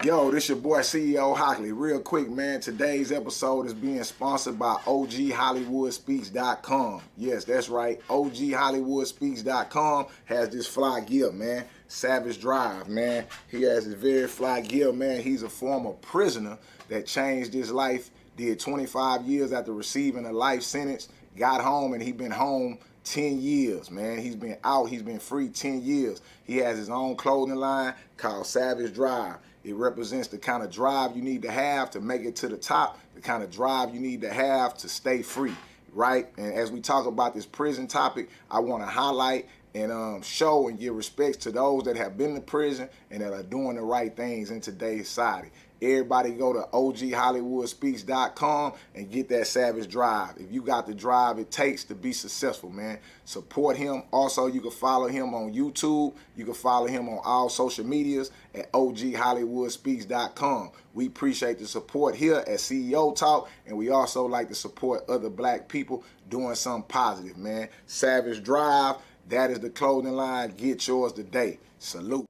Yo, this your boy CEO Hockley. Real quick, man, today's episode is being sponsored by OGHollywoodspeaks.com. Yes, that's right. OGHollywoodspeaks.com has this fly gear, man. Savage Drive, man. He has this very fly gear, man. He's a former prisoner that changed his life, did 25 years after receiving a life sentence, got home, and he been home 10 years, man. He's been out, he's been free 10 years. He has his own clothing line called Savage Drive. It represents the kind of drive you need to have to make it to the top, the kind of drive you need to have to stay free, right? And as we talk about this prison topic, I want to highlight and show and give respects to those that have been to prison and that are doing the right things in today's society. Everybody go to OGHollywoodspeaks.com and get that Savage Drive. If you got the drive it takes to be successful, man, support him. Also, you can follow him on YouTube. You can follow him on all social medias at OGHollywoodspeaks.com. We appreciate the support here at CEO Talk, and we also like to support other black people doing something positive, man. Savage Drive, that is the clothing line. Get yours today. Salute.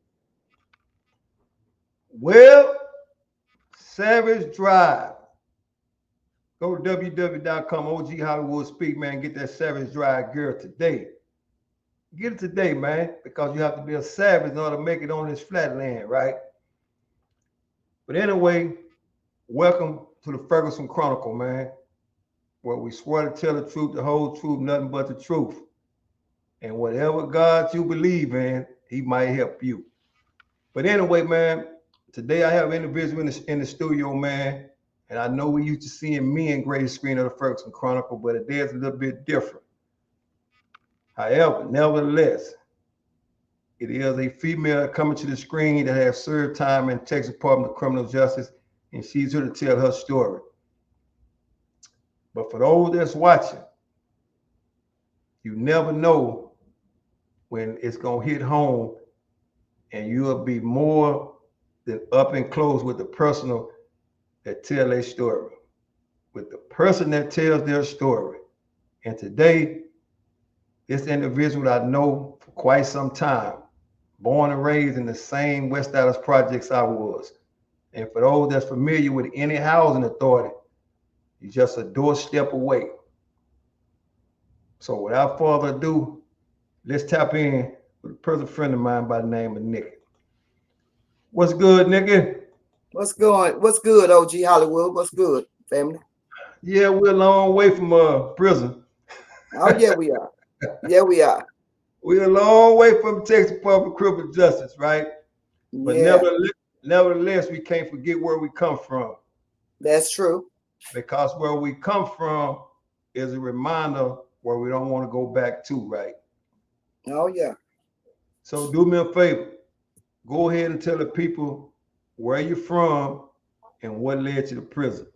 Well, Savage Drive. Go to www.com, OG Hollywood Speak, man. Get that Savage Drive gear today. Get it today, man, because you have to be a savage in order to make it on this flatland, right? But anyway, welcome to the Ferguson Chronicle, man, where we swear to tell the truth, the whole truth, nothing but the truth. And whatever God you believe in, he might help you. But anyway, man, today I have an individual in the studio, man, and I know we used to seeing me in greatest screen of the Ferguson Chronicle, but today is a little bit different. However, nevertheless, it is a female coming to the screen that has served time in Texas Department of Criminal Justice, and she's here to tell her story. But for those that's watching, you never know when it's gonna hit home, and you'll be more than up and close with the person that tell their story, with the person that tells their story. And today, this individual I know for quite some time, born and raised in the same West Dallas projects I was. And for those that's familiar with any housing authority, you're just a doorstep away. So without further ado, let's tap in with a personal friend of mine by the name of NIKKI. What's good, NIKKI? What's good, OG Hollywood? What's good, family? Yeah, we're a long way from prison. Oh, yeah, we are. Yeah, we are. We're a long way from Texas Department of Criminal Justice, right? But nevertheless, we can't forget where we come from. That's true. Because where we come from is a reminder where we don't want to go back to, right? Oh, yeah. So do me a favor. Go ahead and tell the people where you're from and what led you to prison.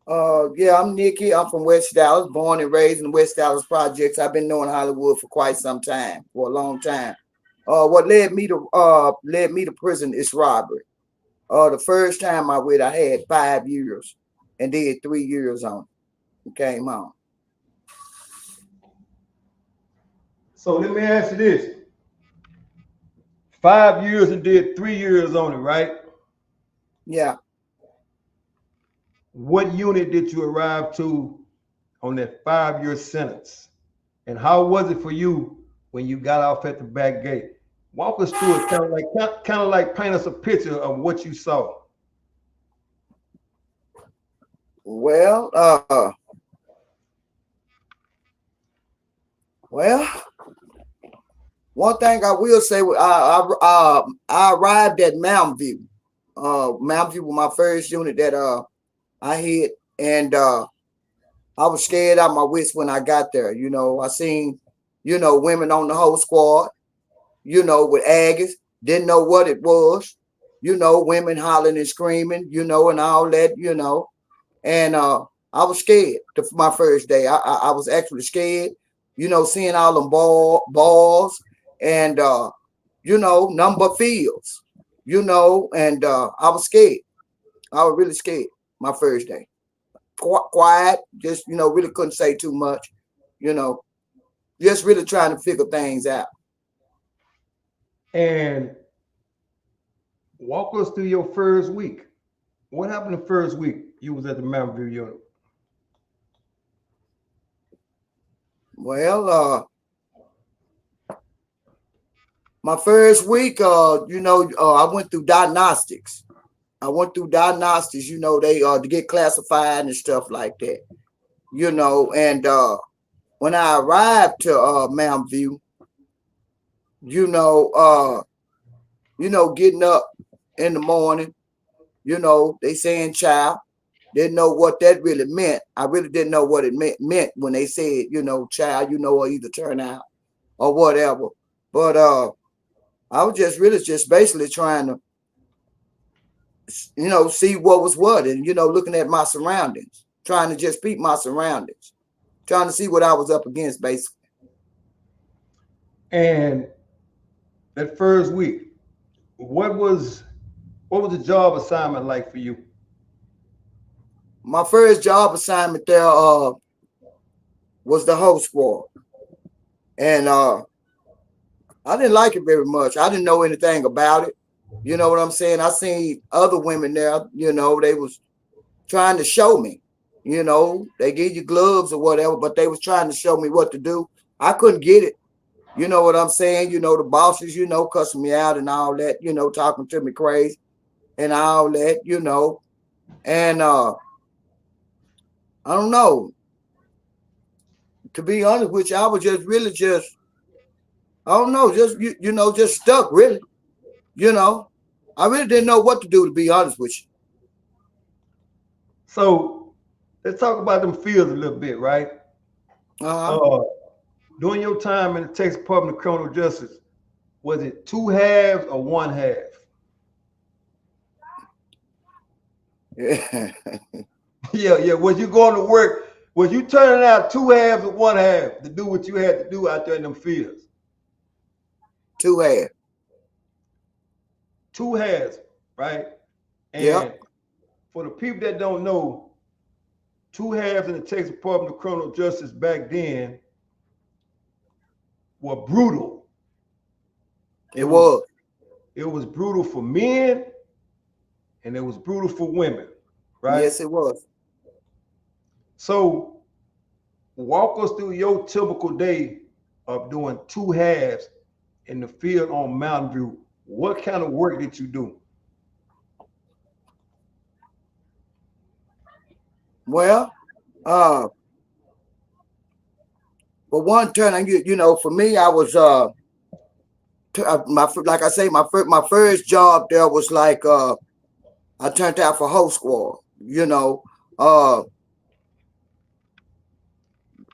Yeah, I'm NIKKI. I'm from West Dallas, born and raised in the West Dallas projects. I've been knowing Hollywood for quite some time, for a long time. What led me to prison is robbery. The first time I went, I had 5 years and did 3 years on it and came home. So let me ask you this. 5 years and did 3 years on it, right? Yeah. What unit did you arrive to on that 5-year sentence? And how was it for you when you got off at the back gate? Walk us through it, kind of like paint us a picture of what you saw. Well, one thing I will say, I arrived at Mountain View. Mountain View was my first unit that I hit, and I was scared out of my wits when I got there. You know, I seen, women on the whole squad, with Aggies, didn't know what it was, women hollering and screaming, and all that, and I was scared my first day. I was actually scared, seeing all them balls and, number fields, and I was scared. I was really scared my first day. Quiet, just, really couldn't say too much, just really trying to figure things out. And walk us through your first week. What happened the first week you was at the Mountain View unit? Well, my first week, I went through diagnostics. You know, they to get classified and stuff like that. You know, and when I arrived to Mountain View, getting up in the morning, you know, they saying child, didn't know what that really meant. I really didn't know what it meant when they said, you know, child, you know, or either turn out or whatever. But I was just basically trying to, you know, see what was what, and, you know, looking at my surroundings, trying to just peep my surroundings, trying to see what I was up against, basically. And that first week, what was the job assignment like for you? My first job assignment there was the host squad, and I didn't like it very much. I didn't know anything about it. You know what I'm saying? I seen other women there, you know, they was trying to show me, you know, they give you gloves or whatever, but they was trying to show me what to do. I couldn't get it. You know what I'm saying? You know, the bosses, you know, cussing me out and all that, you know, talking to me crazy and all that, you know. And I don't know. To be honest with you, I was just really I don't know, just, you know, just stuck, really. You know, I really didn't know what to do, to be honest with you. So let's talk about them fields a little bit, right? During your time in the Texas Department of Criminal Justice, was it 2 halves or 1 half? Yeah. Yeah. Was you going to work? Was you turning out 2 halves or 1 half to do what you had to do out there in them fields? 2 halves. 2 halves, right? And yep. For the people that don't know, 2 halves in the Texas Department of Criminal Justice back then were brutal. It was brutal for men and it was brutal for women, right? Yes, it was. So walk us through your typical day of doing 2 halves in the field on Mountain View. What kind of work did you do? Well, for one turn, you know, for me, I was like I say, my first job there was like I turned out for host squad. You know,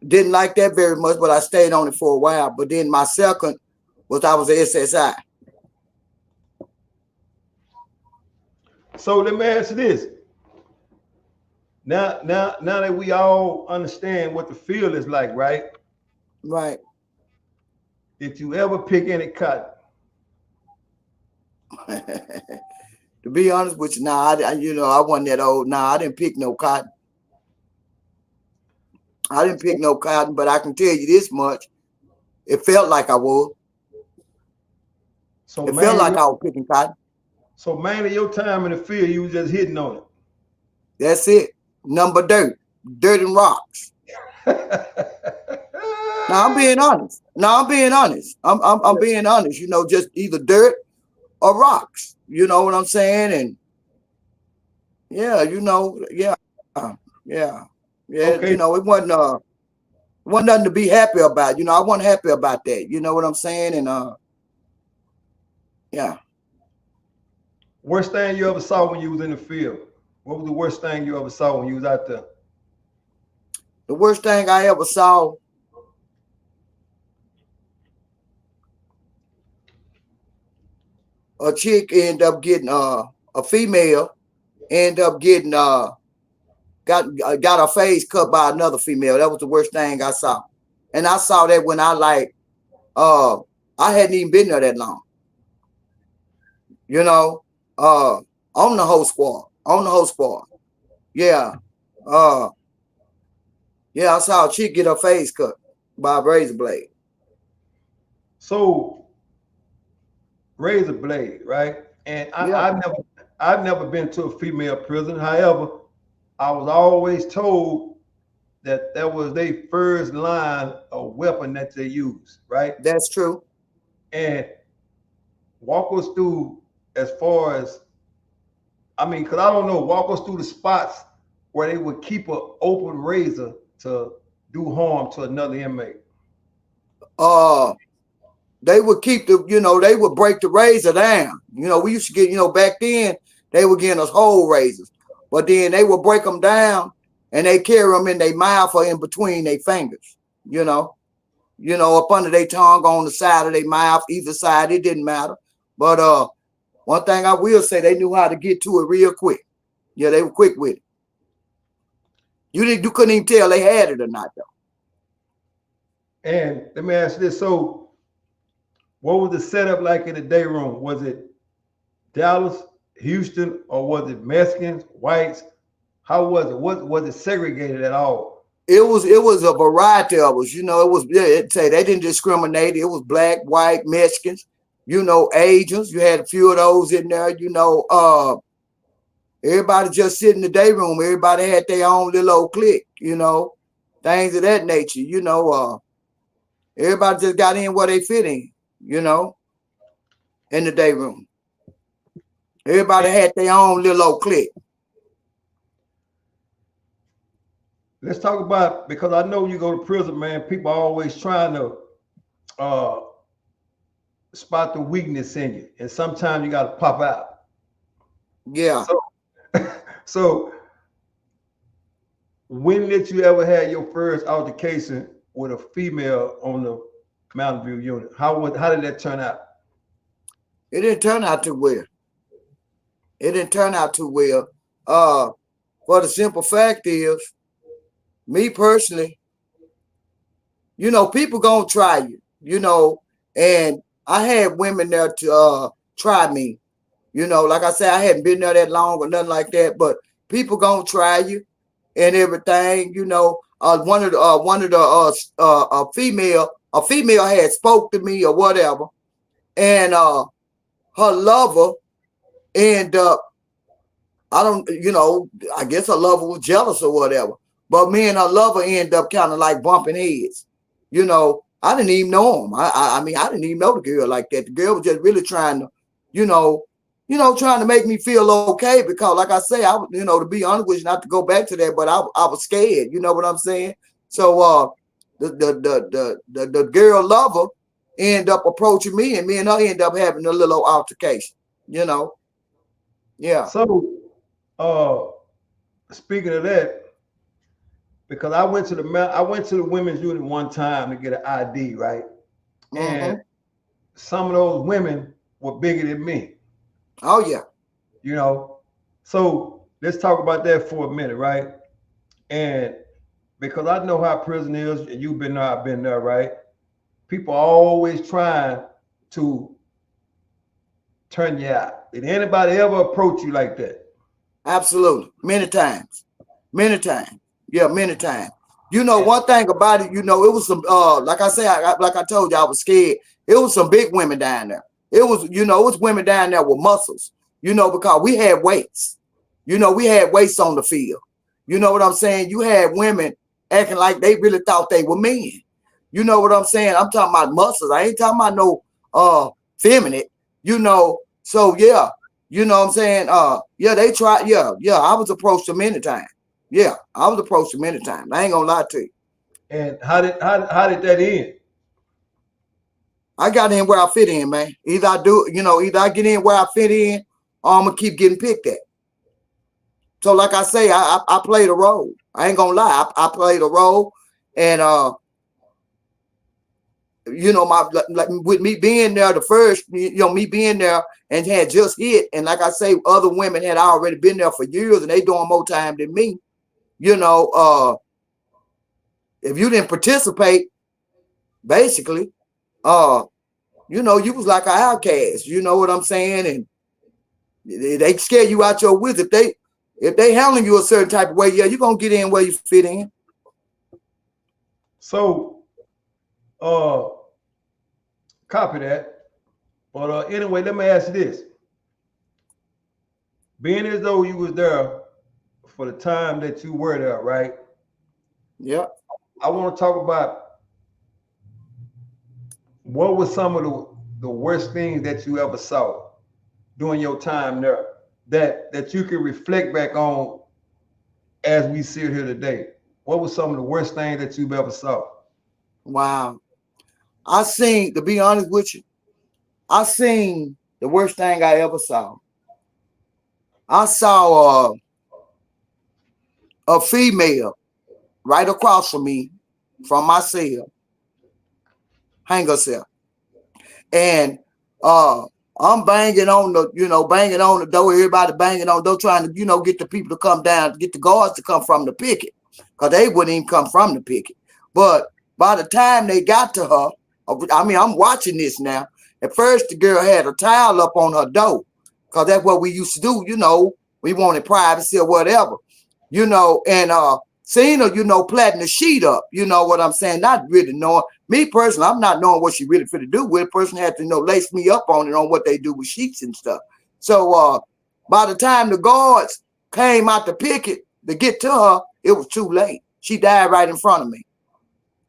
didn't like that very much, but I stayed on it for a while. But then my second was I was a SSI. So let me ask you this. Now that we all understand what the field is like, right? Right. Did you ever pick any cotton? To be honest with you, I wasn't that old. I didn't pick no cotton. But I can tell you this much. It felt like I was. So it felt like I was picking cotton. So mainly your time in the field, you was just hitting on it. That's it. Number dirt and rocks. Now I'm being honest. I'm being honest. You know, just either dirt or rocks. You know what I'm saying? And yeah, you know, yeah. Okay. You know, it wasn't nothing to be happy about. You know, I wasn't happy about that. You know what I'm saying? And yeah. Worst thing you ever saw when you was in the field? What was the worst thing you ever saw when you was out there? The worst thing I ever saw, a chick ended up getting a female ended up getting got her face cut by another female. That was the worst thing I saw. And I saw that when I hadn't even been there that long. You know, on the whole squad. Yeah. Yeah, I saw a chick get her face cut by a razor blade. So razor blade, right? And Yeah, I've never been to a female prison. However, I was always told that that was their first line of weapon that they use, right? that's true. And walk us through as far as, I mean, because I don't know, walk us through the spots where they would keep an open razor to do harm to another inmate. Uh, they would keep the, they would break the razor down. We used to get, back then they were getting us whole razors, but then they would break them down and they carry them in their mouth or in between their fingers, up under their tongue, on the side of their mouth, either side, it didn't matter. But one thing I will say, they knew how to get to it real quick. Yeah, they were quick with it. You couldn't even tell they had it or not, though. And let me ask you this. So what was the setup like in the day room? Was it Dallas, Houston, or was it Mexicans, whites? How was it? Was it segregated at all? It was a variety of us. It was, say they didn't discriminate. It was black, white, Mexicans, Asians. You had a few of those in there. Everybody just sit in the day room. Everybody had their own little old clique. Things of that nature. Everybody just got in where they fit in. In the day room. Everybody had their own little old clique. Let's talk about, because I know you go to prison, man, people are always trying to spot the weakness in you. And sometimes you got to pop out. Yeah. So when did you ever have your first altercation with a female on the Mountain View unit? How did that turn out? It didn't turn out too well. For the simple fact is, me personally, people gonna try you, and I had women there to try me. Like I said, I hadn't been there that long or nothing like that, but people gonna try you and everything. One of the a female had spoke to me or whatever, and her lover ended up, I guess her lover was jealous or whatever. But me and her lover ended up kind of like bumping heads. I didn't even know him. I mean, I didn't even know the girl like that. The girl was just really trying to, trying to make me feel okay, because like I say, to be honest with you, not to go back to that, but I was scared. You know what I'm saying? So the girl lover ended up approaching me, and me and her ended up having a little altercation. Yeah. So speaking of that, because I went to the women's unit one time to get an ID, right? Mm-hmm. And some of those women were bigger than me. Oh yeah. So let's talk about that for a minute, right? And because I know how prison is, and you've been there, I've been there, right? People are always trying to turn you out. Did anybody ever approach you like that? Absolutely. Many times. Yeah, many times. One thing about it, it was some, like I say, like I told you, I was scared. It was some big women down there. It was women down there with muscles, because we had weights. We had weights on the field. You know what I'm saying? You had women acting like they really thought they were men. You know what I'm saying? I'm talking about muscles. I ain't talking about no feminine, So yeah, you know what I'm saying? Yeah, they tried. Yeah, I was approached many times. Yeah, I was approached many times. I ain't gonna lie to you. And how did that end? I got in where I fit in, man. Either I get in where I fit in, or I'm gonna keep getting picked at. So like I say, I played a role. I ain't gonna lie. I played a role, and with me being there the first, me being there and had just hit, and like I say, other women had already been there for years, and they doing more time than me. If you didn't participate, basically, you was like an outcast. You know what I'm saying? And they scare you out your wits. If they handling you a certain type of way, yeah, you're gonna get in where you fit in. So Copy that. But anyway, let me ask you this. Being as though you was there for the time that you were there, right? Yeah. I want to talk about what was some of the worst things that you ever saw during your time there that you can reflect back on as we sit here today. What was some of the worst things that you've ever saw? Wow. I seen, to be honest with you, I seen the worst thing I ever saw. I saw a female right across from me, from my cell, hang herself. And I'm banging on banging on the door, everybody banging on the door, trying to, get the people to come down, get the guards to come from the picket, because they wouldn't even come from the picket. But by the time they got to her, I mean, I'm watching this now. At first, the girl had a towel up on her door, because that's what we used to do, we wanted privacy or whatever, and seeing her, platting the sheet up, you know what I'm saying? Not really knowing. Me personally, I'm not knowing what she really fit to do with. A person had to, lace me up on it, on what they do with sheets and stuff. So by the time the guards came out the picket to get to her, it was too late. She died right in front of me.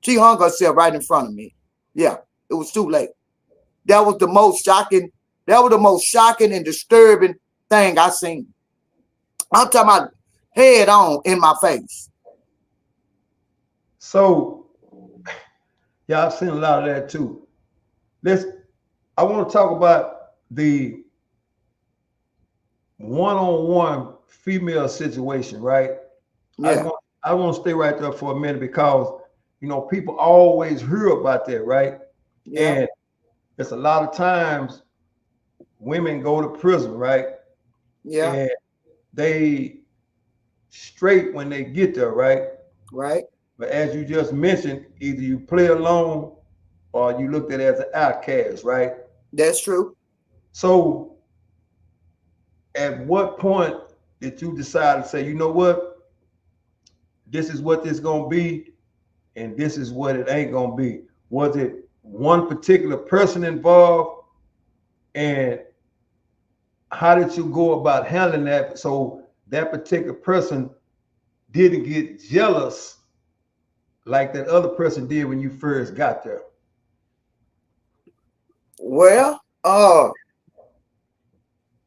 She hung herself right in front of me. Yeah, it was too late. That was the most shocking and disturbing thing I seen. I'm talking about head on in my face. So, yeah, I've seen a lot of that too. I want to talk about the one-on-one female situation, right? Yeah. I want to stay right there for a minute because, people always hear about that, right? Yeah. And it's a lot of times women go to prison, right? Yeah. And they straight when they get there, right? Right. But as you just mentioned, either you play alone or you looked at it as an outcast, right? That's true. So at what point did you decide to say, you know what? This is what this gonna be, and this is what it ain't gonna be. Was it one particular person involved? And how did you go about handling that so that particular person didn't get jealous like that other person did when you first got there? Well,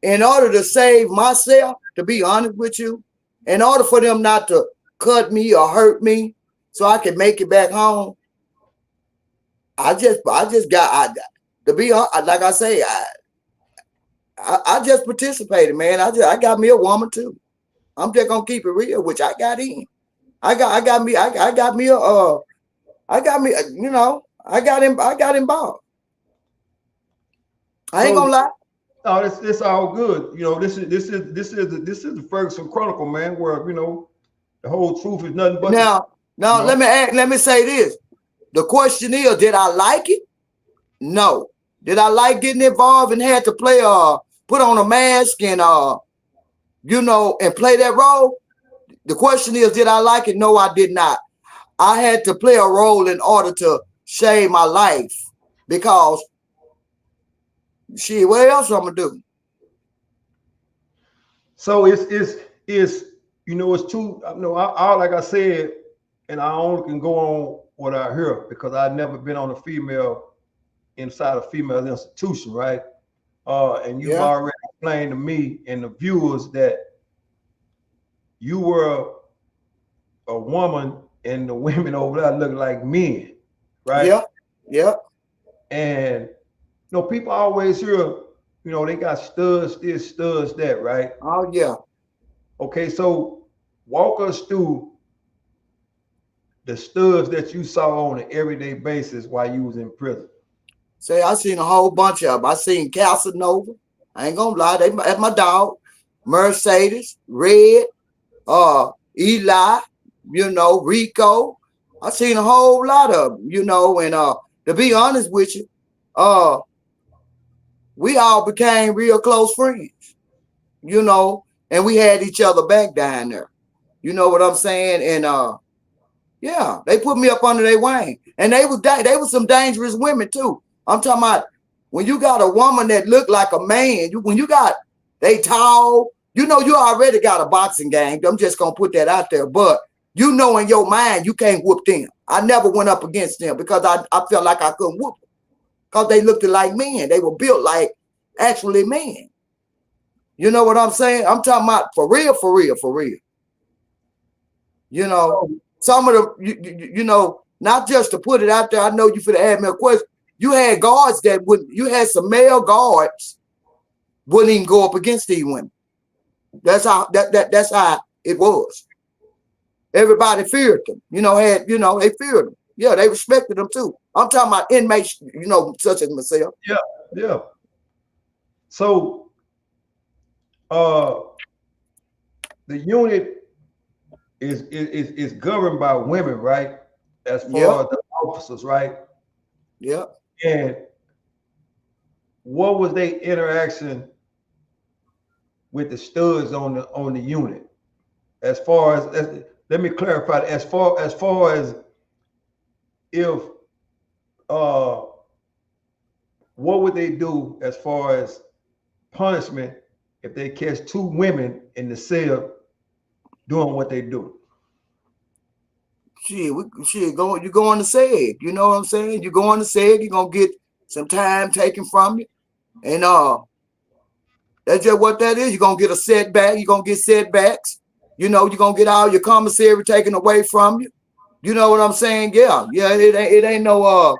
in order to save myself, to be honest with you, in order for them not to cut me or hurt me so I can make it back home, to be honest, like I say, I just participated, man. I got me a woman too. I'm just gonna keep it real, which I got in. I got me I got involved. I ain't gonna lie. Oh, this all good. This is the Ferguson Chronicle, man, where the whole truth is nothing but Now let me say this. The question is, did I like it? No. Did I like getting involved and had to play put on a mask and and play that role? The question is, did I like it? No, I did not. I had to play a role in order to save my life because what else I'm gonna do? So it's too, I like I said, and I only can go on what I hear because I've never been on a female inside a female institution, right? And you've already explained to me and the viewers that you were a woman and the women over there look like men, right? Yeah, yeah. And people always hear, they got studs this, studs that, right? Oh yeah. Okay, so walk us through the studs that you saw on an everyday basis while you was in prison. Say, I seen a whole bunch of them. I seen Casanova. I ain't gonna lie, that's my dog. Mercedes, Red, Eli, Rico. I seen a whole lot of them, and to be honest with you, we all became real close friends, and we had each other back down there. You know what I'm saying? And yeah, they put me up under their wing. And they was some dangerous women too. I'm talking about when you got a woman that look like a man, when you got they tall, you know you already got a boxing gang. I'm just gonna put that out there, but you know in your mind you can't whoop them. I never went up against them because I felt like I couldn't whoop them because they looked like men. They were built like actually men. You know what I'm saying? I'm talking about for real, for real, for real. You know, some of the, you know, not just to put it out there. I know you finna ask me a question. You had guards that wouldn't, you had some male guards wouldn't even go up against these women. That's how that's how it was. Everybody feared them. You know, they feared them. Yeah, they respected them too. I'm talking about inmates, you know, such as myself. Yeah, yeah. So the unit is governed by women, right? As far as the officers, right? Yeah. And what was their interaction with the studs on the unit? As far as let me clarify, as far as if what would they do as far as punishment if they catch two women in the cell doing what they do? You go on the SEG, you know what I'm saying? You go on the SEG, you're gonna get some time taken from you. And that's just what that is. You're gonna get a setback, you're gonna get setbacks, you know, you're gonna get all your commissary taken away from you. You know what I'm saying? Yeah, it ain't no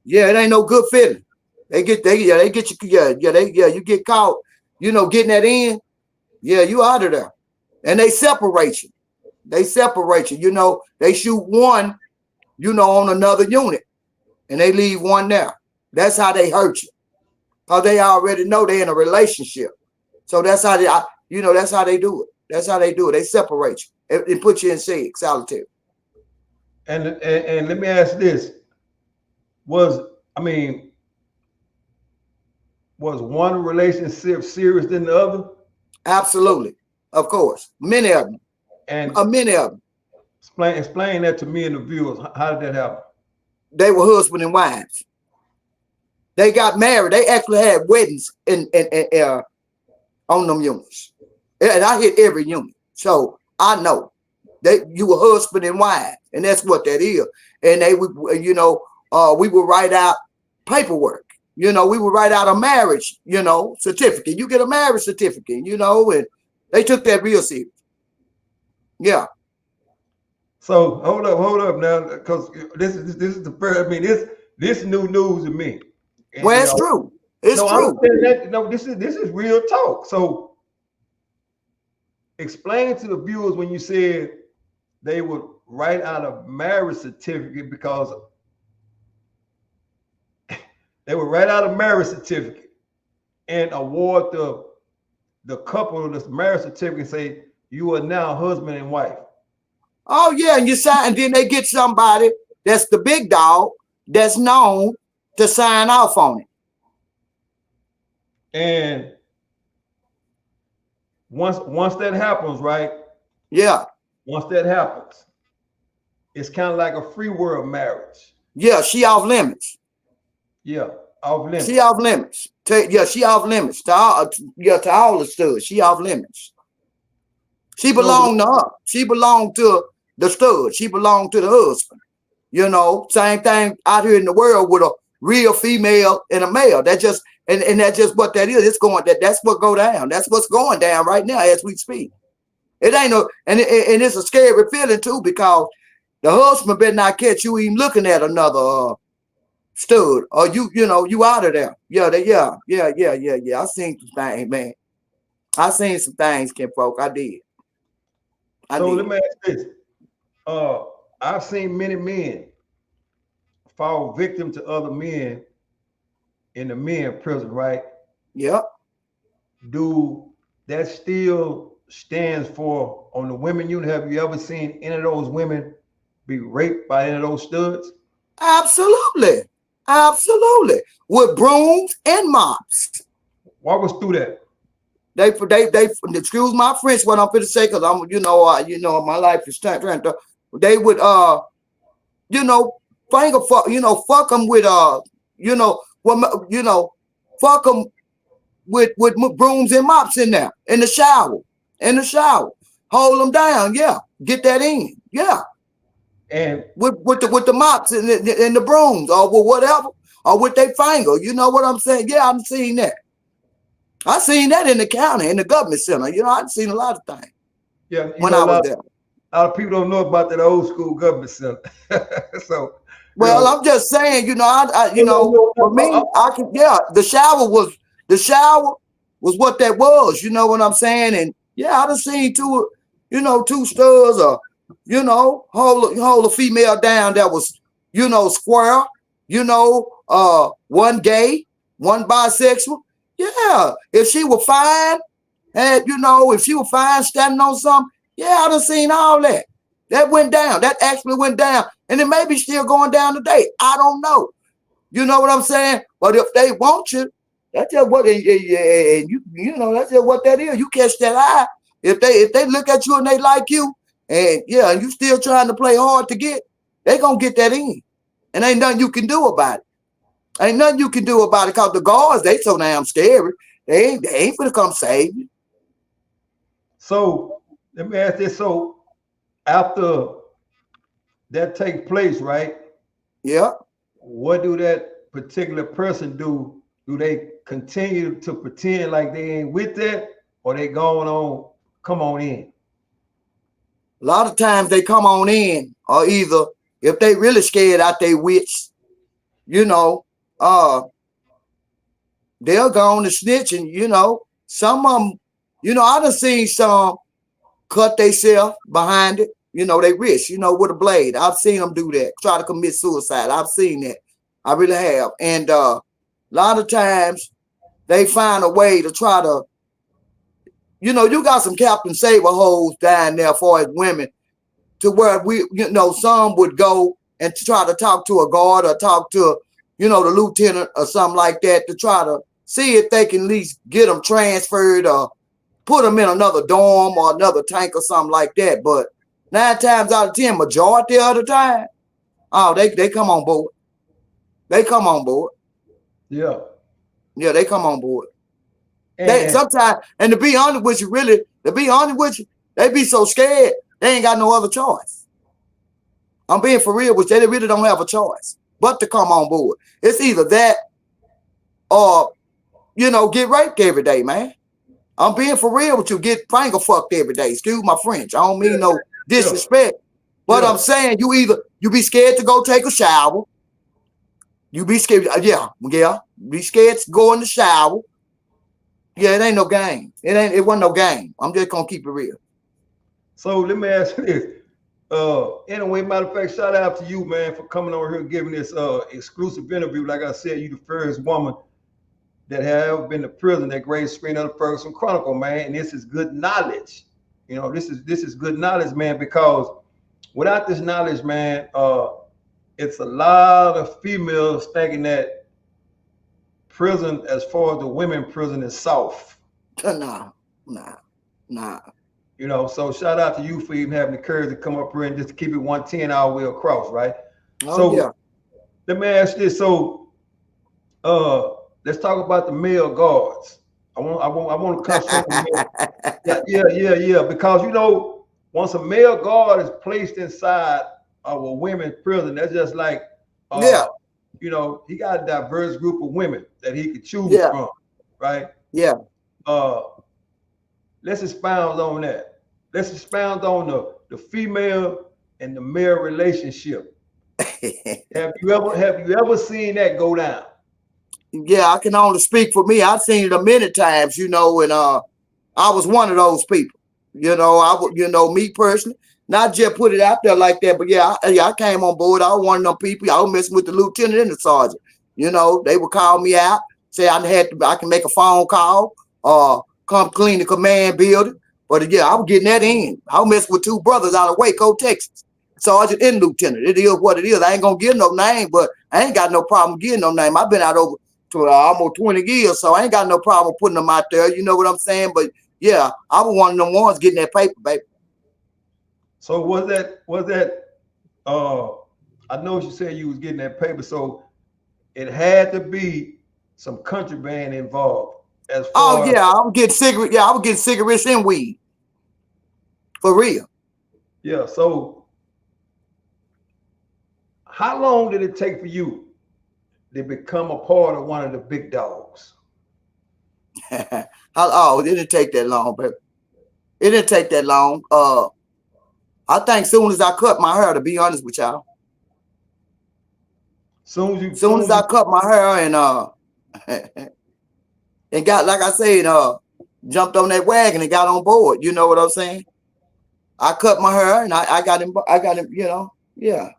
it ain't no good feeling. They get you, you get caught, you know, getting that in, you out of there. And they separate you. You know, they shoot one, you know, on another unit and they leave one there. That's how they hurt you. Because they already know they're in a relationship. So that's how that's how they do it. That's how they do it. They separate you and put you in solitary. And let me ask this. Was one relationship serious than the other? Absolutely. Of course. Many of them. And many of them. Explain that to me and the viewers. How did that happen? They were husband and wives. They got married. They actually had weddings on them units. And I hit every unit. So I know you were husband and wife. And that's what that is. And they would, you know, we would write out paperwork. You know, we would write out a marriage, you know, certificate. You get a marriage certificate, you know, and they took that real serious. Yeah. So hold up now, because this is the first. I mean, this new news to me. And, well, it's true. It's true. This is real talk. So explain to the viewers when you said they would write out a marriage certificate, because they would write out a marriage certificate and award the couple this marriage certificate and say you are now husband and wife. Oh yeah, and you sign, and then they get somebody that's the big dog that's known to sign off on it. And once that happens, right? Yeah. Once that happens, it's kind of like a free world marriage. Yeah, she off limits. Yeah, off limits. She off limits. She off limits. To all the studs. She off limits. She belonged to her. She belonged to the stud. She belonged to the husband. You know, same thing out here in the world with a real female and a male. That just and that's just what that is. It's going that's what go down. That's what's going down right now as we speak. It ain't no and it's a scary feeling too, because the husband better not catch you even looking at another stud, or you out of there. Yeah. I seen some things, man. I seen some things, Ken folk. I did. Let me ask this. I've seen many men fall victim to other men in the men prison, right? Yep. Do that still stands for on the women unit? Have you ever seen any of those women be raped by any of those studs? Absolutely. With brooms and mops. Walk us through that. They excuse my French what I'm gonna say, because I'm my life is trying to. They would finger fuck, fuck them with Well, you know, fuck them with brooms and mops in there, in the shower, hold them down, yeah, get that in, yeah, And with the mops and the brooms, or with whatever, or with their finger, you know what I'm saying? Yeah, I've seen that. I seen that in the county, in the government center. You know, I've seen a lot of things. yeah, you When know, I was there. a lot of people don't know about that old school government center. So, you Well, know, I'm just saying, you know, you know, for me, I can, yeah, the shower was what that was, you know what I'm saying? And yeah, I done seen two studs, or, you know, hold a female down that was, you know, square, you know, one gay, one bisexual. Yeah, if she was fine, and you know, if she was fine standing on something, yeah, I done seen all that. That went down. That actually went down. And it may be still going down today. I don't know. You know what I'm saying? But if they want you, that's just what you know, that's just what that is. You catch that eye. If they look at you and they like you, and yeah, and you still trying to play hard to get, they gonna get that in. And ain't nothing you can do about it. Ain't nothing you can do about it, because the guards, they so damn scary. They ain't gonna come save you. so let me ask this. So after that take place, right? Yeah. What do that particular person do? Do they continue to pretend like they ain't with that, or they going on, come on in? A lot of times they come on in, or either if they really scared out their wits, you know, they'll go on to snitching, you know. Some of them, you know, I done seen some cut themselves behind it, you know, they wrist, you know, with a blade. I've seen them do that, try to commit suicide. I've seen that. I really have. And a lot of times they find a way to try to, you know, you got some Captain Saber hoes down there for as women, to where we, you know, some would go and try to talk to a guard or talk to, you know, the lieutenant or something like that, to try to see if they can at least get them transferred or put them in another dorm or another tank or something like that. But 9 times out of 10, majority of the time, oh, they come on board. They come on board. Yeah. Yeah, they come on board. They And sometimes, and to be honest with you, they be so scared they ain't got no other choice. I'm being for real, which they really don't have a choice but to come on board. It's either that or, you know, get raped every day, man. I'm being for real with you, get finger fucked every day. Excuse my French. I don't mean no disrespect. But I'm saying you be scared to go take a shower. You be scared, be scared to go in the shower. Yeah, it ain't no game. It wasn't no game. I'm just gonna keep it real. so let me ask you this. Anyway, matter of fact, shout out to you, man, for coming over here and giving this exclusive interview. Like I said, you the first woman that have ever been to prison that graced screen of the Ferguson Chronicle, man. And this is good knowledge. You know, this is good knowledge, man, because without this knowledge, man, it's a lot of females thinking that prison, as far as the women prison, is soft. Nah. You know, so shout out to you for even having the courage to come up here and just keep it 110 all the way across, right? Oh, so yeah. let me ask this. So let's talk about the male guards. I want to concentrate on the yeah. Because you know, once a male guard is placed inside of a women's prison, that's just like Yeah. you know, he got a diverse group of women that he could choose Yeah. from, right? Yeah. Let's expound on that. Let's expound on the female and the male relationship. Have you ever seen that go down? Yeah, I can only speak for me. I've seen it a many times, you know, and I was one of those people. You know, me personally, not just put it out there like that, but yeah, I came on board. I was one of them people. I was messing with the lieutenant and the sergeant. You know, they would call me out, say I can make a phone call or come clean the command building. But yeah, I was getting that in. I was messing with 2 brothers out of Waco, Texas. Sergeant and lieutenant. It is what it is. I ain't gonna give no name, but I ain't got no problem getting no name. I've been out over to almost 20 years, so I ain't got no problem putting them out there. You know what I'm saying? But yeah, I was one of them ones getting that paper, baby. So was that I know you said you was getting that paper. So it had to be some contraband involved. As Oh far yeah, I would get cigarette. Yeah, I would get cigarettes and weed. For real. yeah. So how long did it take for you to become a part of one of the big dogs? Oh, it didn't take that long, but it didn't take that long. I think soon as I cut my hair, to be honest with y'all. Soon as I cut my hair and and got, like I said, jumped on that wagon and got on board. You know what I'm saying? I cut my hair and I got him, you know, yeah.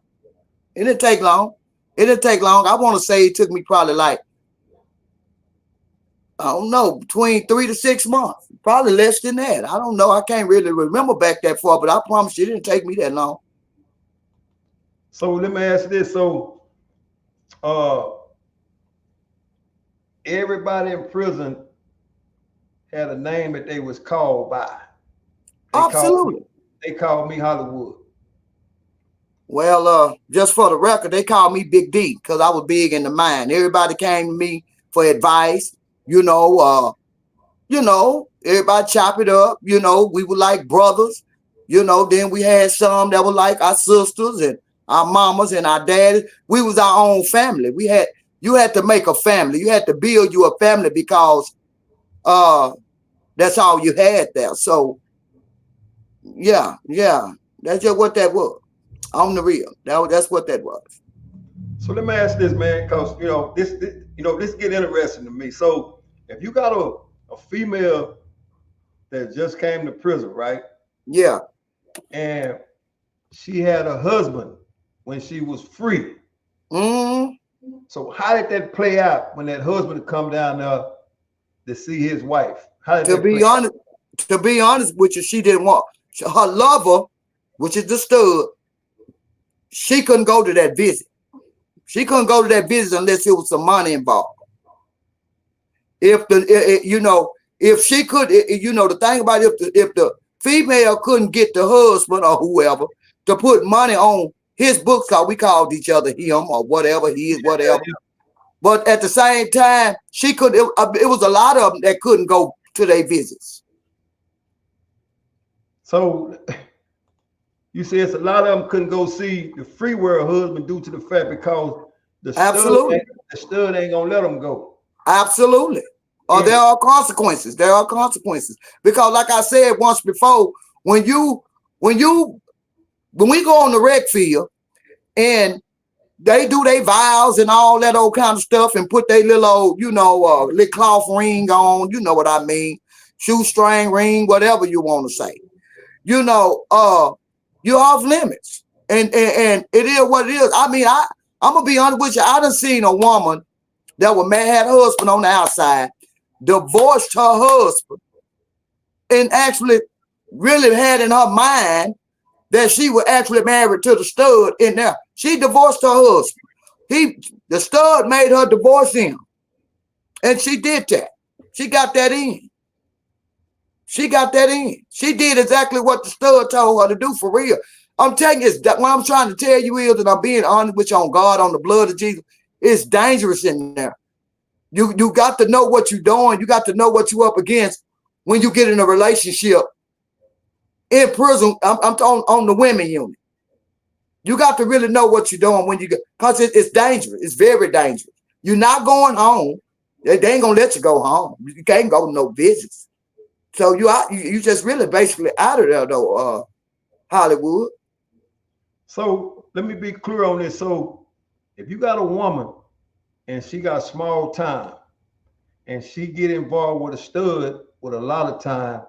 It didn't take long. It didn't take long. I want to say it took me probably like, I don't know, between 3 to 6 months. Probably less than that. I don't know. I can't really remember back that far, but I promise you it didn't take me that long. So let me ask this. So everybody in prison had a name that they was called by. Absolutely. They called me Hollywood. Well, just for the record, they called me Big D because I was big in the mind. Everybody came to me for advice. You know, everybody chop it up. You know, we were like brothers. You know, then we had some that were like our sisters and our mamas and our daddies. We was our own family. You had to make a family. You had to build you a family because that's all you had there. So yeah, that's just what that was. On the real, that's what that was. So let me ask this, man, because this get interesting to me. So if you got a female that just came to prison, right? Yeah. And she had a husband when she was free. So how did that play out when that husband come down there to see his wife? How did to be honest with you, she didn't want her lover, which is the stud. She couldn't go to that visit. She couldn't go to that visit unless there was some money involved. If she could, the thing about it, if the female couldn't get the husband or whoever to put money on his books, cause we called each other him or whatever he is, whatever. Yeah. But at the same time, she could. It was a lot of them that couldn't go to their visits. So you say it's a lot of them couldn't go see the free world husband due to the fact because the stud ain't gonna let them go. Absolutely. Or there are consequences. There are consequences. Because like I said once before, when we go on the rec field and they do their vows and all that old kind of stuff and put their little old, little cloth ring on, you know what I mean, shoestring ring, whatever you want to say. You're off limits. And it is what it is. I mean, I'm gonna be honest with you. I done seen a woman that had a husband on the outside, divorced her husband, and actually really had in her mind that she was actually married to the stud in there. She divorced her husband. The stud made her divorce him. And she did that. She got that in. She did exactly what the stud told her to do, for real. I'm telling you, what I'm trying to tell you is that I'm being honest with you on God, on the blood of Jesus. It's dangerous in there. You got to know what you're doing. You got to know what you're up against when you get in a relationship in prison. I'm on the women unit. You got to really know what you're doing when you get, because it's dangerous. It's very dangerous. You're not going home. They ain't gonna let you go home. You can't go to no visits. So you just really basically out of there though, Hollywood. So let me be clear on this. So if you got a woman and she got small time and she get involved with a stud with a lot of time,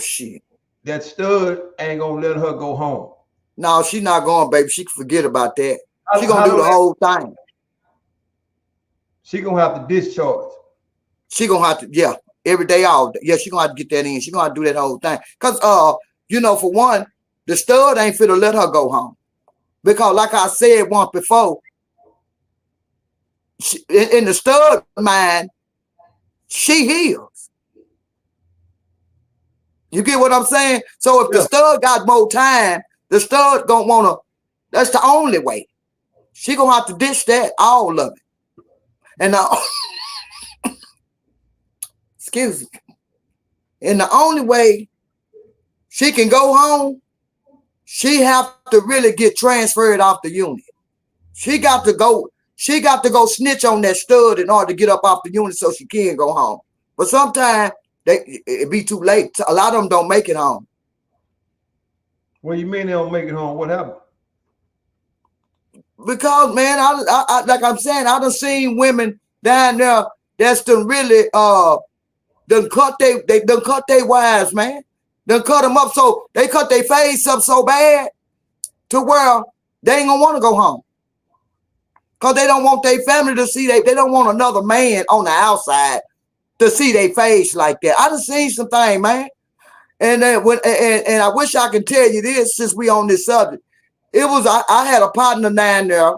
shit. That stud ain't gonna let her go home. No, she not going, baby. She can forget about that. She gonna do the whole thing. She gonna have to discharge. She gonna have to, yeah, every day, all day. Yeah, she gonna have to get that in. She gonna have to do that whole thing. Cause for one, the stud ain't fit to let her go home. Because like I said once before, in the stud mind, she heals. You get what I'm saying? So if the stud got more time, the stud gonna wanna, that's the only way. She gonna have to dish that, all of it. And excuse me. And the only way she can go home, she have to really get transferred off the unit. She got to go snitch on that stud in order to get up off the unit so she can go home. But sometimes it be too late. A lot of them don't make it home. What do you mean they don't make it home? What happened? Because, man, I like I'm saying, I done seen women down there that's done really done cut their wives, man. Done cut them up so they cut their face up so bad to where they ain't gonna want to go home. Because they don't want their family to see they don't want another man on the outside to see their face like that. I done seen some things, man. And then and I wish I could tell you this since we on this subject. It was I had a partner down there,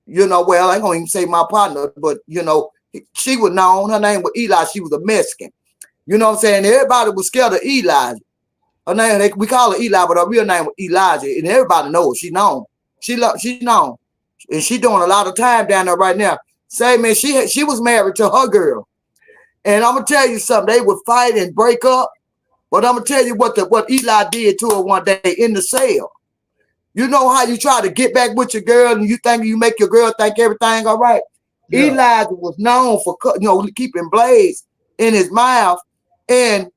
you know, well, I ain't gonna even say my partner, but you know, she was known, her name was Eli, she was a Mexican. You know what I'm saying? Everybody was scared of Elijah. Her name, we call her Eli, but her real name was Elijah, and everybody knows she known. She known. And she doing a lot of time down there right now. Say, man, she was married to her girl. And I'm gonna tell you something, they would fight and break up. But I'm gonna tell you what Eli did to her one day in the cell. You know how you try to get back with your girl and you think you make your girl think everything all right? Yeah. Elijah was known for keeping blades in his mouth, and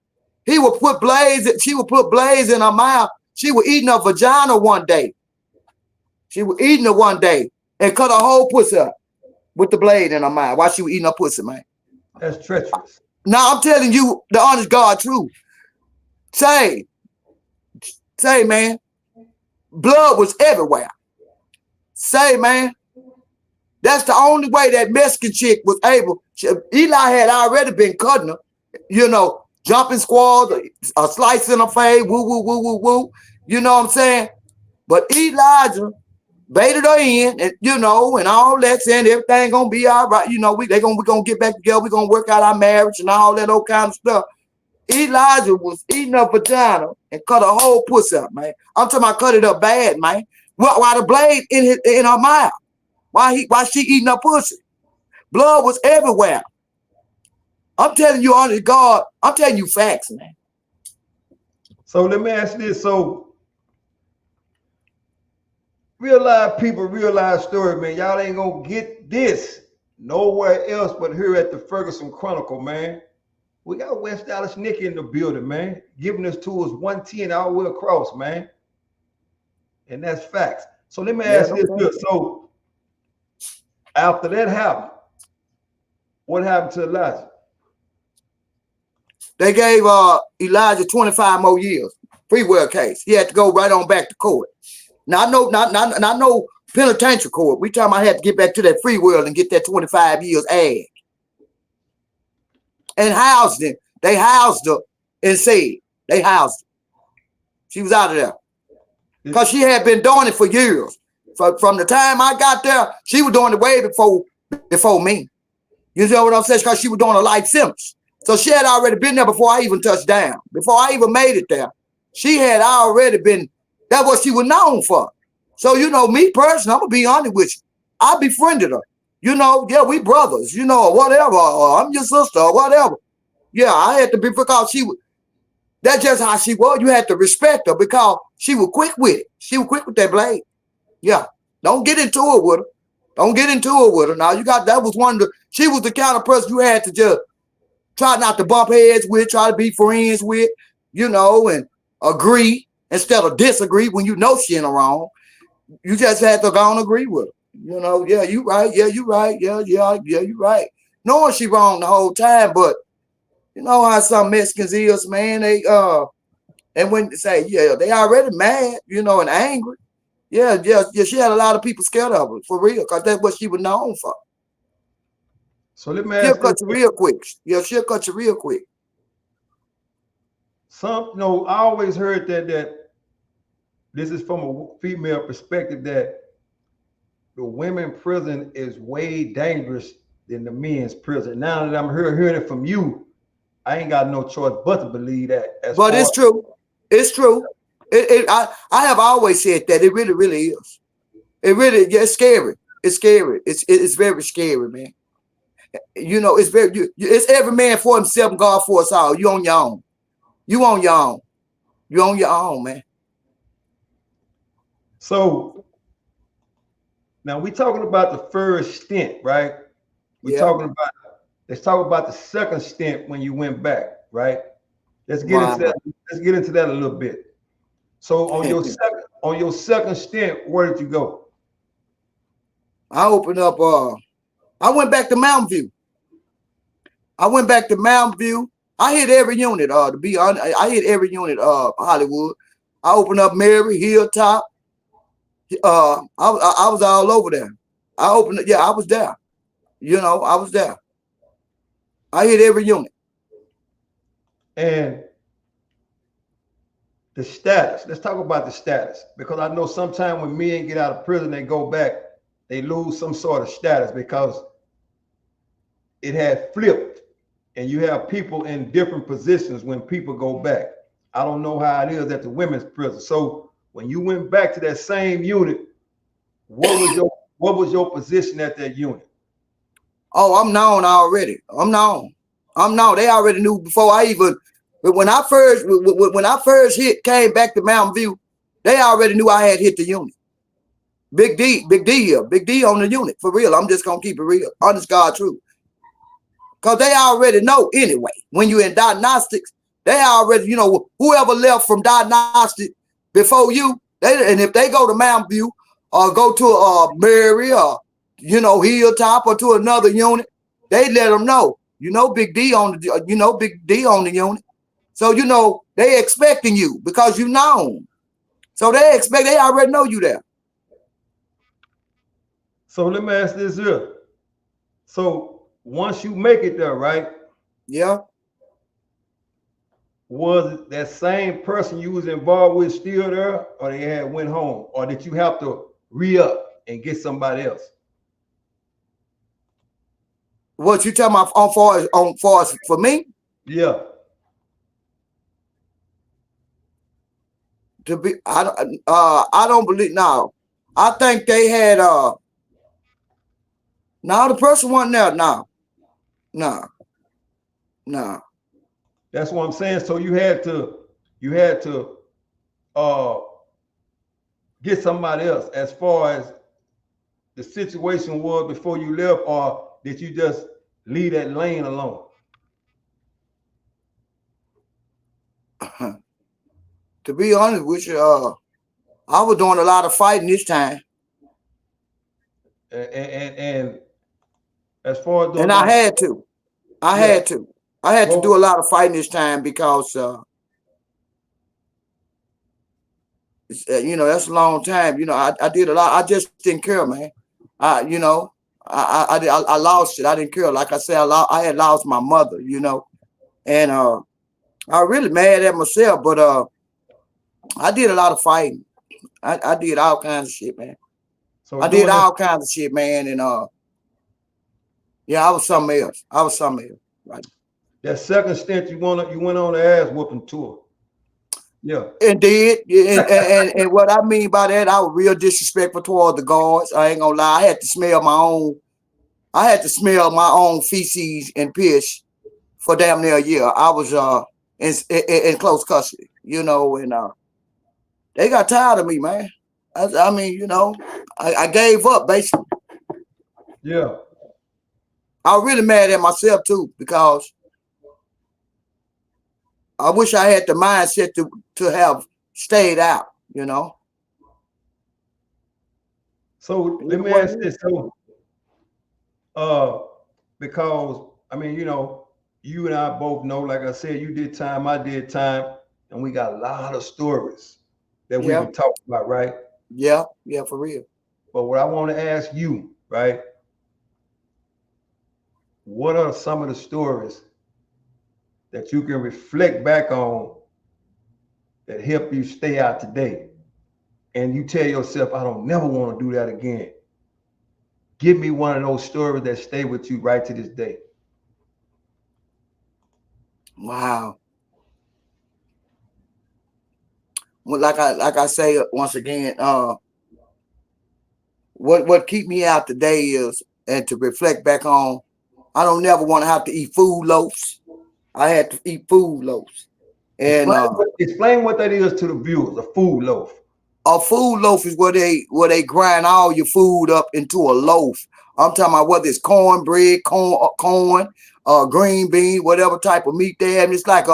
he would put blades, she would put blades in her mouth. She was eating her vagina one day. She was eating her one day and cut her whole pussy up with the blade in her mouth while she was eating her pussy, man. That's treacherous. Now I'm telling you the honest God truth. Say, man, blood was everywhere. Say, man, that's the only way that Mexican chick was able. Eli had already been cutting her, you know, jumping squads, a slice in her face, woo, woo, woo, woo, woo. You know what I'm saying? But Elijah baited her in, and you know, and all that, saying everything gonna be all right. You know, we gonna get back together. We gonna work out our marriage and all that old kind of stuff. Elijah was eating her vagina and cut her whole pussy up, man. I'm talking about cut it up bad, man. While the blade in her mouth, while she eating her pussy, blood was everywhere. I'm telling you, honest God, I'm telling you facts, man. So let me ask you this: so real life people, real life story, man. Y'all ain't gonna get this nowhere else but here at the Ferguson Chronicle, man. We got West Dallas NIKKI in the building, man, giving us to us 110 all the way across, man. And that's facts. So let me ask this. So after that happened, what happened to Elijah? They gave Elijah 25 more years. Free will case. He had to go right on back to court. Now, not no penitentiary court. We talking about had to get back to that free will and get that 25 years add. And housed him. They housed her and said they housed her. She was out of there. Because she had been doing it for years. From the time I got there, she was doing it way before me. You know what I'm saying? Because she was doing a life sentence. So she had already been there before I even touched down. Before I even made it there. She had already been, that's what she was known for. So, you know, me personally, I'm going to be honest with you. I befriended her. You know, yeah, we brothers, you know, or whatever, or I'm your sister, or whatever. Yeah, I had to be, because that's just how she was. You had to respect her because she was quick with it. She was quick with that blade. Yeah, don't get into it with her. Don't get into it with her. Now, she was the kind of person you had to just try not to bump heads with, try to be friends with, you know, and agree instead of disagree when you know she in the wrong. You just had to go and agree with her. You know, yeah, you right. Yeah, you right. Yeah, you right. Knowing she wrong the whole time, but you know how some Mexicans is, man. They and when they say, yeah, they already mad, you know, and angry. Yeah, she had a lot of people scared of her, for real, because that's what she was known for. So let me ask she'll cut you real quick. Yeah, she'll cut you real quick. I always heard that this is from a female perspective, that the women prison is way dangerous than the men's prison. Now that I'm hearing it from you, I ain't got no choice but to believe that. But it's true. It's true. I have always said that. It really, really is. It really, yeah, it's scary. It's scary. It's very scary, man. You know, it's very it's every man for himself and God for us all. You on your own. You on your own. You on your own, man. So now we talking about the first stint, right? We Yeah. talking about let's talk about the second stint when you went back, right? Let's get into Wow. that. Let's get into that a little bit. So on your second stint, where did you go? I opened up I went back to Mountain View. I went back to Mountain View. I hit every unit, to be honest. I hit every unit Hollywood. I opened up Mary, Hilltop. I was all over there. I opened it, yeah, I was there. You know, I was there. I hit every unit. And the status. Let's talk about the status. Because I know sometimes when men get out of prison, they go back, they lose some sort of status because it had flipped. And you have people in different positions when people go back. I don't know how it is at the women's prison. So when you went back to that same unit, what was your position at that unit? Oh, I'm known already. I'm known. They already knew before I even. But when I first came back to Mountain View, they already knew I had hit the unit. Big D here, Big D on the unit for real. I'm just gonna keep it real, honest God truth. Cause they already know anyway. When you're in diagnostics, they already, you know, whoever left from diagnostic before you, and if they go to Mountain View or go to Mary or you know Hilltop or to another unit, they let them know. You know, Big D on the unit. So you know they expecting you because you known. So they already know you there. So let me ask this here. So once you make it there, right? Yeah. Was that same person you was involved with still there, or they had went home, or did you have to re-up and get somebody else? What you talking about for me? Yeah. To be, I don't believe now. I think they had now the person wasn't there now. No. That's what I'm saying. So you had to uh get somebody else as far as the situation was before you left, or did you just leave that lane alone? To be honest with you, I was doing a lot of fighting this time. And as far as And those, I had to. I yeah, had to. I had to do a lot of fighting this time because you know, that's a long time. You know, I did a lot. I just didn't care, man. You know, I lost it. I didn't care. Like I said, I had lost my mother, you know, and I was really mad at myself, but I did a lot of fighting. I did all kinds of shit, man. so I did doing that, all kinds of shit, man, and yeah, I was something else. Right. that second stint you went on the ass whooping tour. Yeah. Indeed, yeah, and what I mean by that, I was real disrespectful toward the guards. I ain't gonna lie. I had to smell my own feces and piss for damn near a year. I was in close custody, you know, and they got tired of me, man. I mean, you know, I gave up basically. Yeah. I was really mad at myself too because I wish I had the mindset to have stayed out, you know. So let me What ask this. So uh because I mean, you know, you and I both know, like I said, you did time, I did time, and we got a lot of stories that we Yeah, can talk about, right? yeah, for real. But what I want to ask you, right? What are some of the stories that you can reflect back on that help you stay out today? And you tell yourself, I don't never want to do that again. Give me one of those stories that stay with you right to this day. Wow. Well, like I say once again, what keep me out today is, and to reflect back on, I don't never want to have to eat food loafs. I had to eat food loafs. And explain what that is to the viewers, a food loaf. A food loaf is where they grind all your food up into a loaf. I'm talking about whether it's cornbread, corn, green bean, whatever type of meat they have. It's like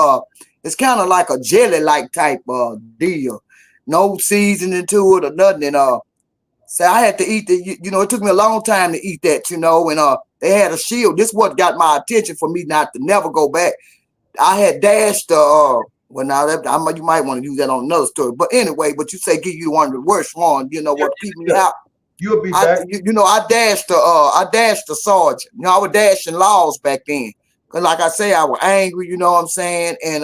it's kind of like a jelly-like type deal. No seasoning to it or nothing. And so I had to eat the, you know, it took me a long time to eat that, you know, and they had a shield. This is what got my attention for me not to never go back. I had dashed well, now that you might want to use that on another story, but anyway, but you say give you one of the worst ones, you know, what keep me out. You'll be back. You know, I dashed the sergeant. You know, I was dashing laws back then, cause like I say, I was angry. You know what I'm saying? And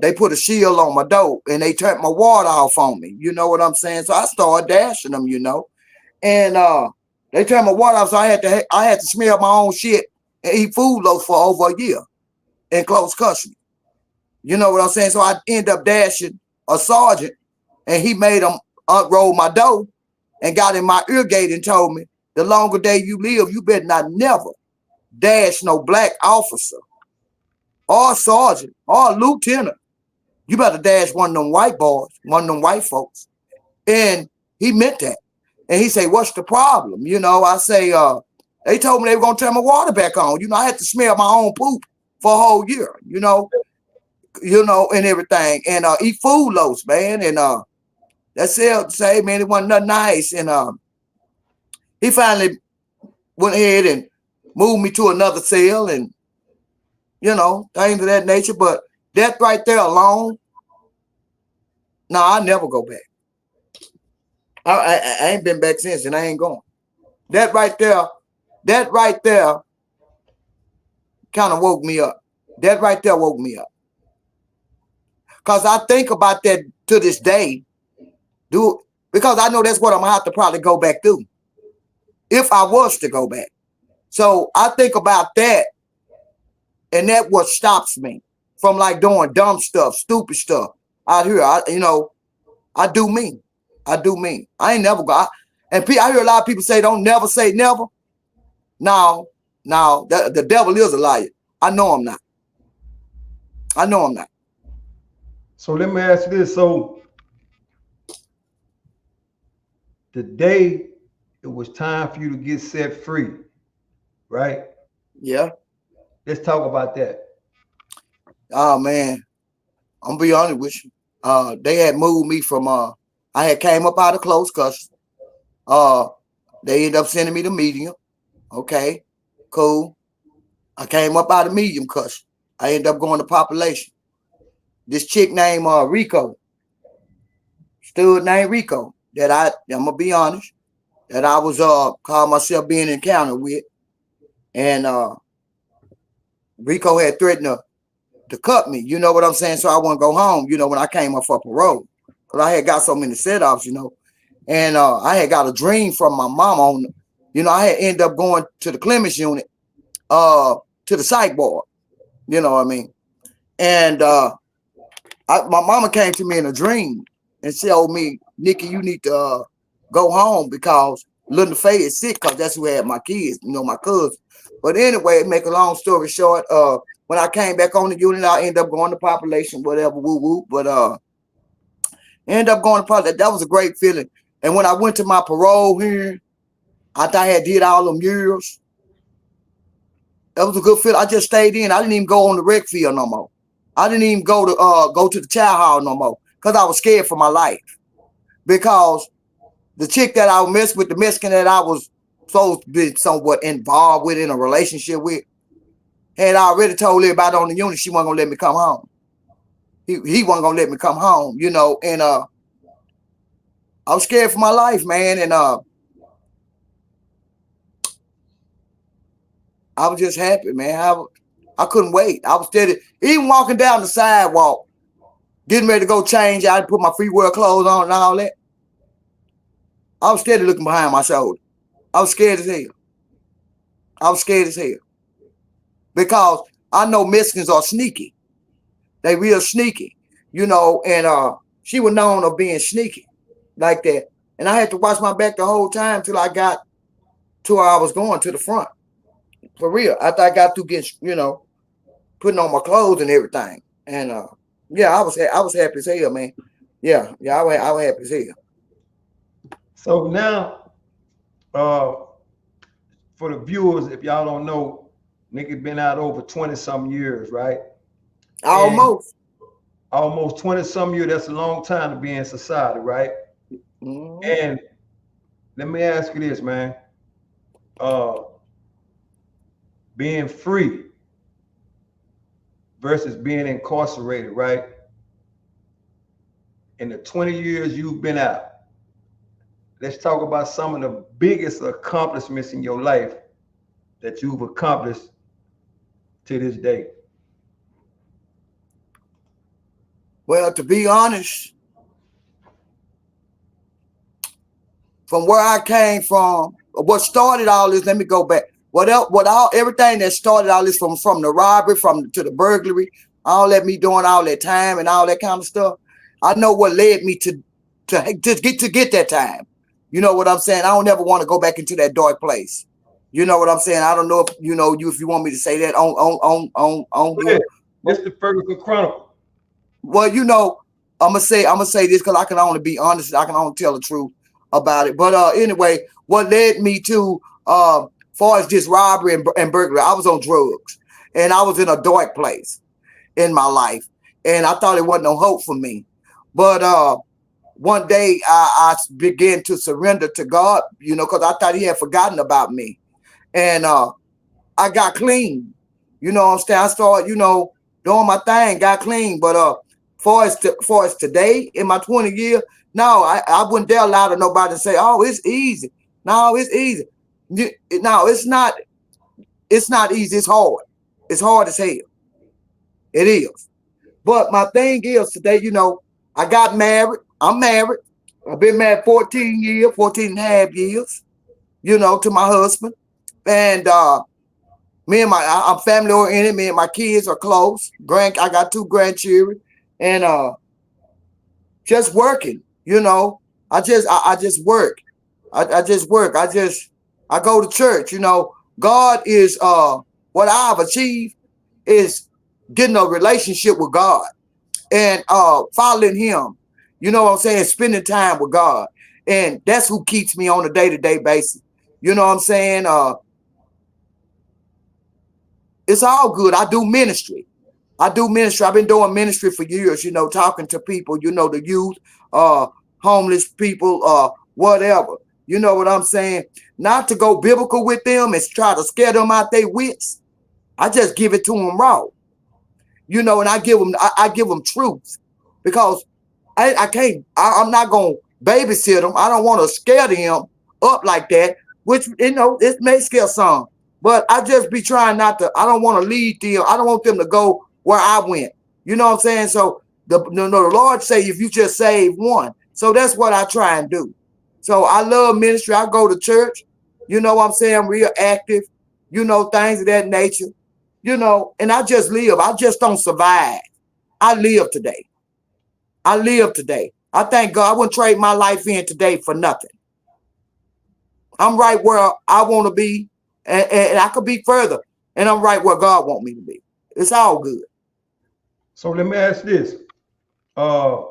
they put a shield on my door and they turned my water off on me. You know what I'm saying? So I started dashing them. You know, and they turned my water off, so I had to smear my own shit and eat food loafs for over a year in close custody. You know what I'm saying? So I end up dashing a sergeant, and he made him unroll my door and got in my ear gate and told me, the longer day you live, you better not never dash no black officer or sergeant or lieutenant. You better dash one of them white boys, one of them white folks. And he meant that. And he said, what's the problem? You know, I say, they told me they were going to turn my water back on. You know, I had to smell my own poop for a whole year, you know, and everything. And eat food loafs, man. And that's it. Say, man, it wasn't nothing nice. And he finally went ahead and moved me to another cell and, you know, things of that nature. But that right there alone, no, I'll never go back. I ain't been back since, and I ain't going. That right there kind of woke me up. That right there woke me up. Because I think about that to this day, because I know that's what I'm going to have to probably go back through if I was to go back. So I think about that, and that what stops me from like doing dumb stuff, stupid stuff out here. I do me. I ain't never go. And I hear a lot of people say, don't never say never. No, the devil is a liar. I know I'm not. So let me ask you this. So the day it was time for you to get set free, right? Yeah. Let's talk about that. Oh man, I'm gonna be honest with you. They had moved me from I had came up out of close custody. They ended up sending me to medium. Okay, cool. I came up out of medium custody. I ended up going to population. This chick named Rico, stud named Rico, that I'm gonna be honest, that I was called myself being encountered with, and Rico had threatened to cut me. You know what I'm saying? So I wouldn't go home. You know, when I came up for parole, because I had got so many set-offs. You know, and I had got a dream from my mom on. You know, I had ended up going to the Clemens unit, to the psych ward. You know what I mean? And my mama came to me in a dream and told me, Nikki, you need to go home because Linda Faye is sick, because that's who had my kids, you know, my cousins. But anyway, make a long story short, when I came back on the unit, I ended up going to population, whatever, woo-woo. But ended up going to population. That was a great feeling. And when I went to my parole hearing, after I had did all them years, that was a good feeling. I just stayed in. I didn't even go on the rec field no more. I didn't even go to the child hall no more because I was scared for my life. Because the chick that I was messing with, the Mexican that I was supposed to be somewhat involved with in a relationship with, had already told everybody on the unit she wasn't gonna let me come home. He wasn't gonna let me come home, you know, and I was scared for my life, man, and I was just happy, man. I couldn't wait. I was steady, even walking down the sidewalk, getting ready to go change. I put my free world clothes on and all that. I was steady looking behind my shoulder. I was scared as hell. Because I know Mexicans are sneaky. They real sneaky, you know, and she was known of being sneaky like that. And I had to watch my back the whole time till I got to where I was going, to the front. For real. After I got to get, putting on my clothes and everything. And yeah, I was happy as hell, man. Yeah, I was happy as hell. So now, uh, for the viewers, if y'all don't know, NIKKI been out over 20 some years, right? And Almost. almost 20 some years, that's a long time to be in society, right? Mhm. And let me ask you this, man. Uh, being free versus being incarcerated, right? In the 20 years you've been out, let's talk about some of the biggest accomplishments in your life that you've accomplished to this day. Well, to be honest, from where I came from, what started all this, let me go back. Everything that started all this from the robbery, to the burglary, all that, me doing all that time and all that kind of stuff. I know what led me to get that time. You know what I'm saying? I don't ever want to go back into that dark place. You know what I'm saying? I don't know if if you want me to say that on Go here. ahead. This is the Ferguson Chronicle. Well, I'm gonna say this because I can only be honest. I can only tell the truth about it. But anyway, what led me to far as this robbery and burglary, I was on drugs and I was in a dark place in my life, and I thought it wasn't no hope for me. But one day I began to surrender to God, because I thought He had forgotten about me, and I got clean. You know what I'm saying? I started, doing my thing, got clean. But far as today in my 20 years, no, I wouldn't dare allow to nobody to say, oh, it's easy. No, it's easy. No, it's not. It's not easy. It's hard. It's hard as hell. It is. But my thing is today, I got married. I'm married. I've been married 14 years, 14 and a half years, to my husband. And I'm family oriented. Me and my kids are close. I got 2 grandchildren, and just working. I just work. I just work. I go to church. God is what I've achieved is getting a relationship with God and following Him. You know what I'm saying? Spending time with God, and that's who keeps me on a day-to-day basis. You know what I'm saying? It's all good. I do ministry. I've been doing ministry for years, talking to people, the youth, homeless people, whatever. You know what I'm saying? Not to go biblical with them and try to scare them out their wits. I just give it to them raw, and I give them truth, because I can't, I'm not going to babysit them. I don't want to scare them up like that, which, it may scare some, but I just be trying not to. I don't want to lead them. I don't want them to go where I went. You know what I'm saying? So the Lord say, if you just save one. So that's what I try and do. So I love ministry. I go to church. You know what I'm saying? I'm real active, things of that nature, and I just live. I just don't survive. I live today. I live today. I thank God. I wouldn't trade my life in today for nothing. I'm right where I want to be, and I could be further, and I'm right where God want me to be. It's all good. So let me ask this. Because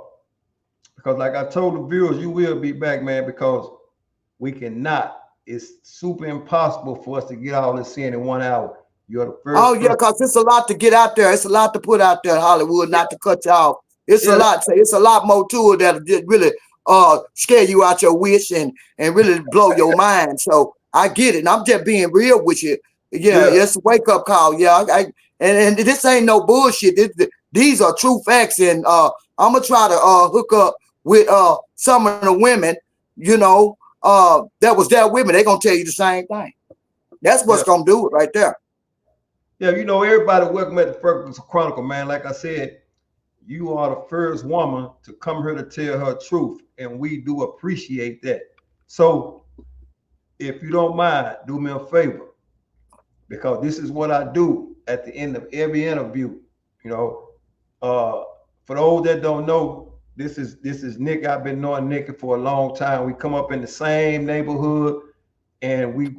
like I told the viewers, you will be back, man, because we cannot. It's super impossible for us to get all this in 1 hour. You're the first. Oh, yeah, because it's a lot to get out there. It's a lot to put out there in Hollywood, not to cut you off. It's a lot. It's a lot more to it that'll just really scare you out your wits and really blow your mind. So I get it. And I'm just being real with you. Yeah. It's a wake-up call. Yeah. And this ain't no bullshit. These are true facts. And I'm going to try to hook up with some of the women, that was there with me. They're going to tell you the same thing. That's what's going to do it right there. Yeah, everybody welcome at the Ferguson Chronicle, man. Like I said, you are the first woman to come here to tell her truth, and we do appreciate that. So if you don't mind, do me a favor, because this is what I do at the end of every interview. For those that don't know, this is Nick. I've been knowing NIKKI for a long time. We come up in the same neighborhood, and we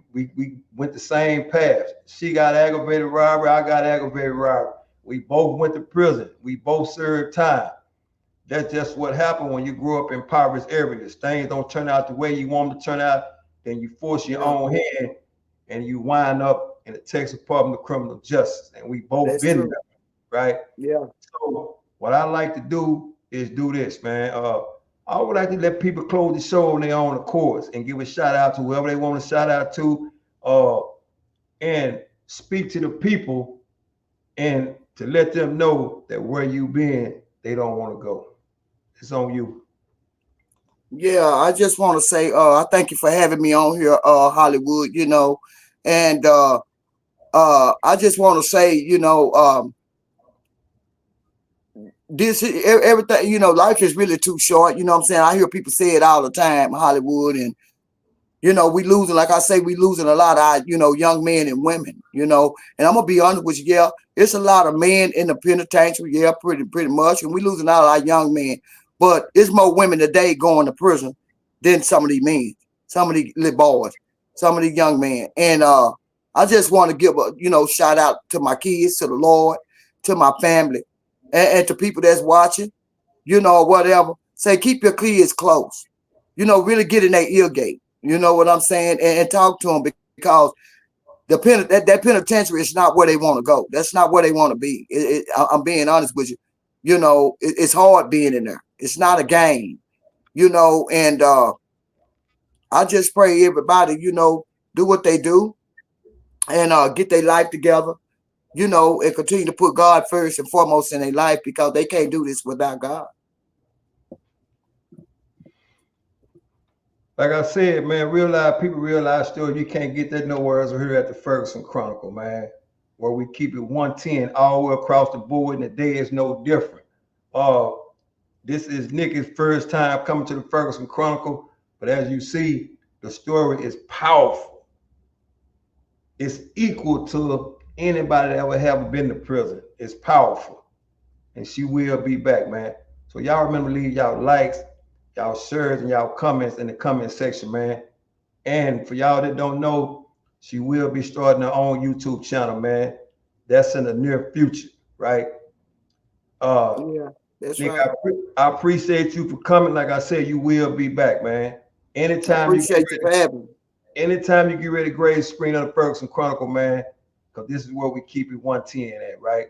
went the same path. She got aggravated robbery, I got aggravated robbery. We both went to prison. We both served time. That's just what happened when you grow up in impoverished areas. Things don't turn out the way you want them to turn out, then you force your own hand and you wind up in the Texas Department of Criminal Justice. And we both been there, right? Yeah. So what I like to do is do this, man. I would like to let people close the show on their own accords and give a shout out to whoever they want to shout out to, and speak to the people and to let them know that where you been, they don't want to go. It's on you. Yeah, I just want to say, I thank you for having me on here, Hollywood, you know, and I just want to say, you know, this everything, you know, life is really too short. You know what I'm saying? I hear people say it all the time, Hollywood, and you know, we losing, like I say, we losing a lot of, you know, young men and women, you know, and I'm gonna be honest with you, yeah, it's a lot of men in the penitentiary, yeah, pretty much, and we losing out a lot of young men, but it's more women today going to prison than some of these men, some of these little boys, some of these young men, and I just want to give a, you know, shout out to my kids, to the Lord, to my family, and to people that's watching, you know, whatever. Say keep your kids close, you know, really get in their ear gate. You know what I'm saying? And talk to them, because that penitentiary is not where they want to go. That's not where they want to be. I'm being honest with you. You know, it's hard being in there. It's not a game, you know, and I just pray everybody, you know, do what they do and get their life together, you know, and continue to put God first and foremost in their life, because they can't do this without God. Like I said, man, people realize still you can't get that nowhere else here at the Ferguson Chronicle, man, where we keep it 110 all the way across the board, and the day is no different. This is NIKKI's first time coming to the Ferguson Chronicle, but as you see, the story is powerful. It's equal to anybody that ever been to prison. It's powerful, and she will be back, man. So y'all remember to leave y'all likes, y'all shares, and y'all comments in the comment section, man. And for y'all that don't know, she will be starting her own YouTube channel, man. That's in the near future, right? Yeah, that's Nick, right. I appreciate you for coming. Like I said, you will be back, man. Anytime you get ready, anytime you get ready to grade screen on the Ferguson Chronicle, man, because this is where we keep it 110 at, right?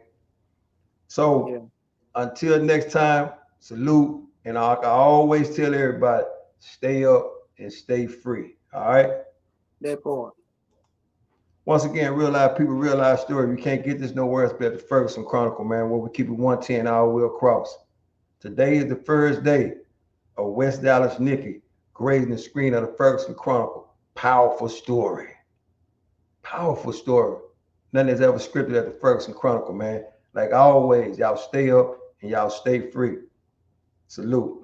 So until next time, salute. And I always tell everybody, stay up and stay free. All right. That part. Once again, real life people, real life story. You can't get this nowhere else but at the Ferguson Chronicle, man, where we keep it 110 all the way across. Today is the first day of West Dallas NIKKI grazing the screen of the Ferguson Chronicle. Powerful story. Powerful story. Nothing is ever scripted at the Ferguson Chronicle, man. Like always, y'all stay up and y'all stay free. Salute.